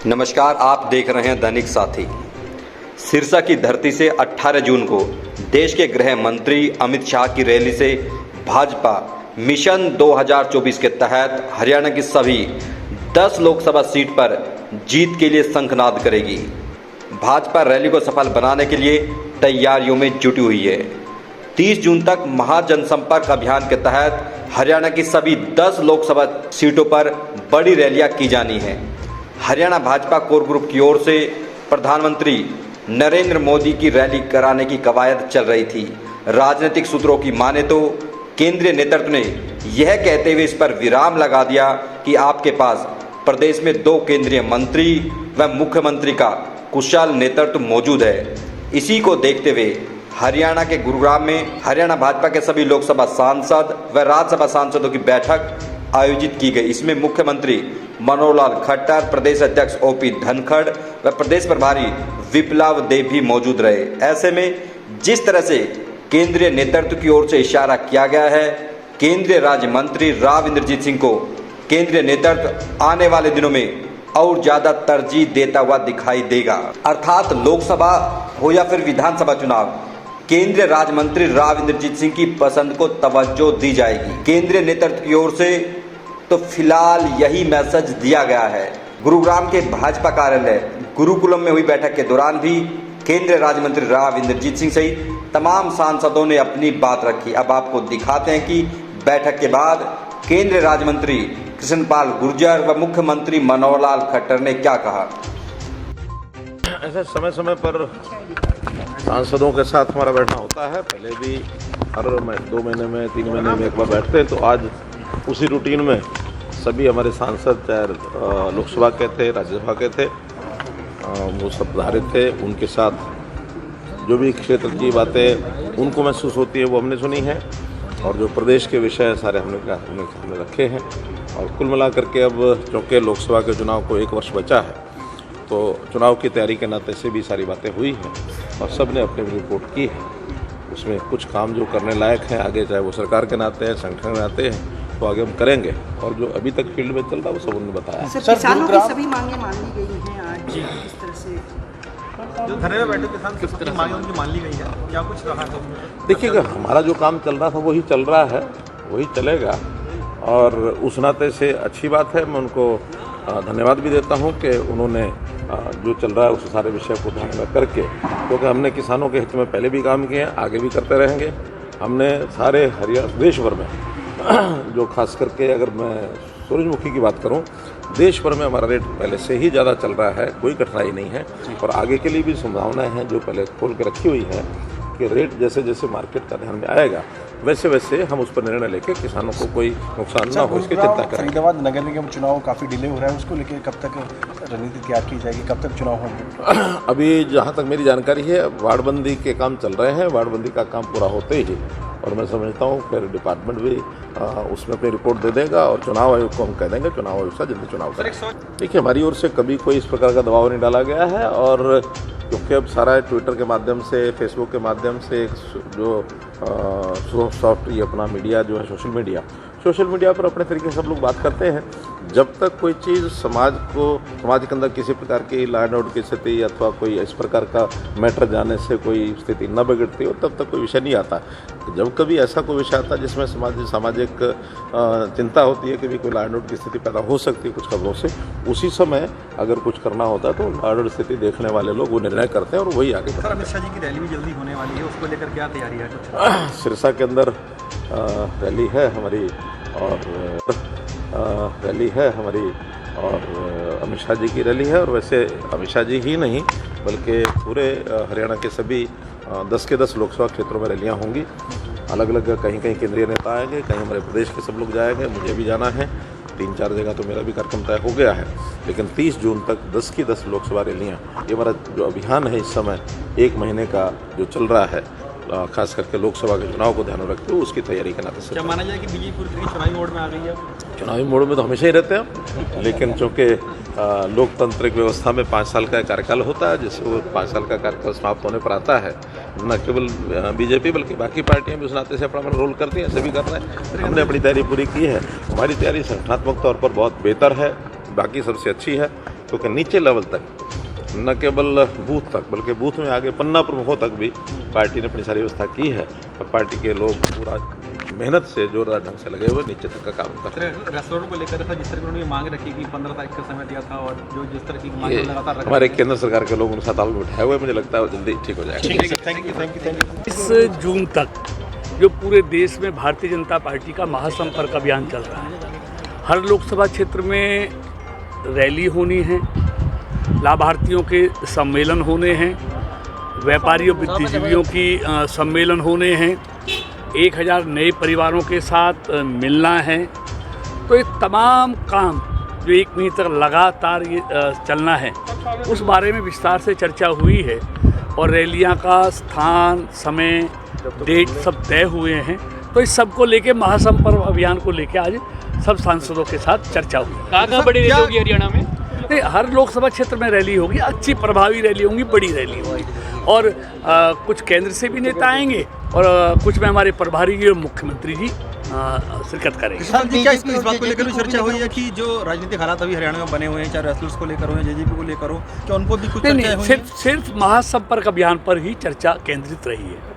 नमस्कार, आप देख रहे हैं दैनिक साथी। सिरसा की धरती से 18 जून को देश के गृह मंत्री अमित शाह की रैली से भाजपा मिशन 2024 के तहत हरियाणा की सभी 10 लोकसभा सीट पर जीत के लिए शंखनाद करेगी। भाजपा रैली को सफल बनाने के लिए तैयारियों में जुटी हुई है। 30 जून तक महाजनसंपर्क अभियान के तहत हरियाणा की सभी 10 लोकसभा सीटों पर बड़ी रैलियां की जानी हैं। हरियाणा भाजपा कोर ग्रुप की ओर से प्रधानमंत्री नरेंद्र मोदी की रैली कराने की कवायद चल रही थी। राजनीतिक सूत्रों की माने तो केंद्रीय नेतृत्व ने यह कहते हुए इस पर विराम लगा दिया कि आपके पास प्रदेश में 2 केंद्रीय मंत्री व मुख्यमंत्री का कुशल नेतृत्व मौजूद है। इसी को देखते हुए हरियाणा के गुरुग्राम में हरियाणा भाजपा के सभी लोकसभा सांसद व राज्यसभा सांसदों की बैठक आयोजित की गई। इसमें मुख्यमंत्री मनोहर लाल खट्टर, प्रदेश अध्यक्ष ओपी धनखड़ व प्रदेश प्रभारी विप्लव देव भी मौजूद रहे। ऐसे में जिस तरह से केंद्रीय नेतृत्व की ओर से इशारा किया गया है, केंद्रीय राज्य मंत्री राव इंद्रजीत सिंह को केंद्रीय नेतृत्व आने वाले दिनों में और ज्यादा तरजीह देता हुआ दिखाई देगा। अर्थात लोकसभा हो या फिर विधानसभा चुनाव, केंद्रीय राज्य मंत्री राव इंद्रजीत सिंह की पसंद को तवज्जो दी जाएगी। केंद्रीय नेतृत्व की ओर से तो फिलहाल यही मैसेज दिया गया है। गुरुग्राम के भाजपा कार्यालय गुरुकुलम में हुई बैठक के दौरान भी केंद्रीय राज्य मंत्री राव इंद्रजीत सिंह सहित तमाम सांसदों ने अपनी बात रखी। अब आपको दिखाते हैं कि बैठक के बाद केंद्रीय राज्य मंत्री कृष्णपाल गुर्जर व मुख्यमंत्री मनोहर लाल खट्टर ने क्या कहा। ऐसे समय समय पर सांसदों के साथ हमारा बैठना होता है। पहले भी हर 2 महीने में 3 महीने में एक बार बैठते हैं, तो आज उसी रूटीन में सभी हमारे सांसद, चाहे लोकसभा के थे, राज्यसभा के थे, वो सब पधारे थे। उनके साथ जो भी क्षेत्र की बातें उनको महसूस होती है वो हमने सुनी है, और जो प्रदेश के विषय सारे हमने रखे हैं। और कुल मिलाकर के अब चूँकि लोकसभा के चुनाव को 1 वर्ष बचा है, तो चुनाव की तैयारी के नाते से भी सारी बातें हुई हैं और सब ने अपनी रिपोर्ट की है। उसमें कुछ काम जो करने लायक हैं आगे, चाहे वो सरकार के नाते हैं, संगठन के नाते हैं, तो आगे हम करेंगे। और जो अभी तक फील्ड में चल रहा है वो सब उन्होंने बताया। सर, किसानों की सभी मांगें मान ली गई हैं आज जी, किस तरह से जो धरने में बैठे किसान किस तरह मांगें उनकी मान ली गई है, क्या कुछ रहा है? देखिएगा, हमारा जो काम चल रहा था वही चल रहा है, वही चलेगा, और उस नाते से अच्छी बात है। मैं उनको धन्यवाद भी देता हूं कि उन्होंने जो चल रहा है उस सारे विषय को ध्यान में करके, क्योंकि हमने किसानों के हित में पहले भी काम किए हैं, आगे भी करते रहेंगे। हमने सारे हरियाणा देश भर में जो खास करके अगर मैं सूरजमुखी की बात करूं, देश भर में हमारा रेट पहले से ही ज़्यादा चल रहा है, कोई कठिनाई नहीं है। और आगे के लिए भी संभावनाएं हैं जो पहले खोल के रखी हुई है कि रेट जैसे जैसे मार्केट का ध्यान में आएगा वैसे वैसे हम उस पर निर्णय लेके किसानों को कोई नुकसान ना हो इसकी चिंता करें। फरीदाबाद नगर निगम चुनाव काफ़ी डिले हो रहा है, उसको लेकर कब तक रणनीति तैयार की जाएगी, कब तक चुनाव होंगे? अभी जहाँ तक मेरी जानकारी है, वार्डबंदी के काम चल रहे हैं। वार्डबंदी का काम पूरा होते ही, और मैं समझता हूँ फिर डिपार्टमेंट भी उसमें अपनी रिपोर्ट दे देगा और चुनाव आयोग को हम कह देंगे चुनाव आयोग से जल्दी चुनाव करें। देखिए, हमारी ओर से कभी कोई इस प्रकार का दबाव नहीं डाला गया है, और क्योंकि अब सारा ट्विटर के माध्यम से, फेसबुक के माध्यम से जो सॉफ्ट ये अपना मीडिया जो है सोशल मीडिया पर अपने तरीके से सब लोग बात करते हैं। जब तक कोई चीज़ समाज के अंदर किसी प्रकार की लॉ एंड ऑर्डर की स्थिति अथवा कोई इस प्रकार का मैटर जाने से कोई स्थिति न बिगड़ती हो, तब तक कोई विषय नहीं आता। जब कभी ऐसा कोई विषय आता है जिसमें सामाजिक चिंता होती है कि भी कोई लॉ एंड ऑर्डर की स्थिति पैदा हो सकती है कुछ खबरों से, उसी समय अगर कुछ करना होता है तो लॉ एंड ऑर्डर स्थिति देखने वाले लोग वो निर्णय करते हैं और वही आगे बढ़ते हैं। अमित शाह जी की रैली भी जल्दी होने वाली है, उसको लेकर क्या तैयारी है? सिरसा के अंदर रैली है हमारी, और अमित शाह जी की रैली है। और वैसे अमित शाह जी ही नहीं बल्कि पूरे हरियाणा के सभी 10 के 10 लोकसभा क्षेत्रों में रैलियां होंगी। अलग अलग कहीं केंद्रीय नेता आएंगे, कहीं हमारे प्रदेश के सब लोग जाएंगे, मुझे भी जाना है। 3-4 जगह तो मेरा भी कार्यक्रम तय हो गया है। लेकिन 30 जून तक 10 की 10 लोकसभा रैलियाँ, ये हमारा जो अभियान है इस समय 1 महीने का जो चल रहा है, खास करके लोकसभा के चुनाव को ध्यान में रखते हुए उसकी तैयारी के नाते से। क्या माना जाए कि बीजेपी पूरी चुनावी मोड में आ गई है? चुनावी मोड में तो हमेशा ही रहते हैं, लेकिन चूँकि लोकतांत्रिक व्यवस्था में 5 साल का कार्यकाल होता है, जिससे वो 5 साल का कार्यकाल समाप्त होने पर आता है। न केवल बीजेपी बल्कि बाकी पार्टियां भी उस नाते से अपना रोल करती हैं, ऐसे भी कर रहे हैं। हमने अपनी तैयारी पूरी की है। हमारी तैयारी संगठनात्मक तौर पर बहुत बेहतर है, बाकी सबसे अच्छी है। नेतृत्व के नीचे लेवल तक, न केवल बूथ तक बल्कि बूथ में आगे पन्ना प्रमुखों तक भी पार्टी ने अपनी सारी व्यवस्था की है और पार्टी के लोग पूरा मेहनत से जोरदार ढंग से लगे हुए नीचे तक का काम कर रहे हैं। रेस्टोरेंट को लेकर था जिस तरह की उन्होंने मांग रखी कि 15 तारीख का समय दिया था और जो जिस तरह की मांग ये लगातार रखा हमारे केंद्र सरकार के लोग उनके साथ तालमेल बिठाए हुए, मुझे लगता है वो जल्दी ठीक हो जाएगा। थैंक यू 20 जून तक जो पूरे देश में भारतीय जनता पार्टी का महासंपर्क अभियान चल रहा है, हर लोकसभा क्षेत्र में रैली होनी है, लाभार्थियों के सम्मेलन होने हैं, व्यापारियों बुद्धिजीवियों की सम्मेलन होने हैं, 1000 नए परिवारों के साथ मिलना है। तो ये तमाम काम जो 1 महीने तक लगातार ये चलना है, उस बारे में विस्तार से चर्चा हुई है और रैलियां का स्थान, समय, डेट सब तय हुए हैं। तो इस सब को लेके महासंपर्क अभियान को लेके आज सब सांसदों के साथ चर्चा हुई। कहाँ बड़ी रैली होगी हरियाणा में? नहीं, हर लोकसभा क्षेत्र में रैली होगी, अच्छी प्रभावी रैली होगी, बड़ी रैली होगी और कुछ केंद्र से भी नेता आएंगे और कुछ में हमारे प्रभारी जी और मुख्यमंत्री जी शिरकत करेंगे। सर जी, क्या इस बात को लेकर भी चर्चा हुई है कि जो राजनीतिक हालात अभी हरियाणा में बने हुए हैं, चाहे रेसलर्स को लेकर हो या जेजेपी को लेकर हो, क्या उनको भी कुछ चर्चा हुई है? सिर्फ महासंपर्क अभियान पर ही चर्चा केंद्रित रही है।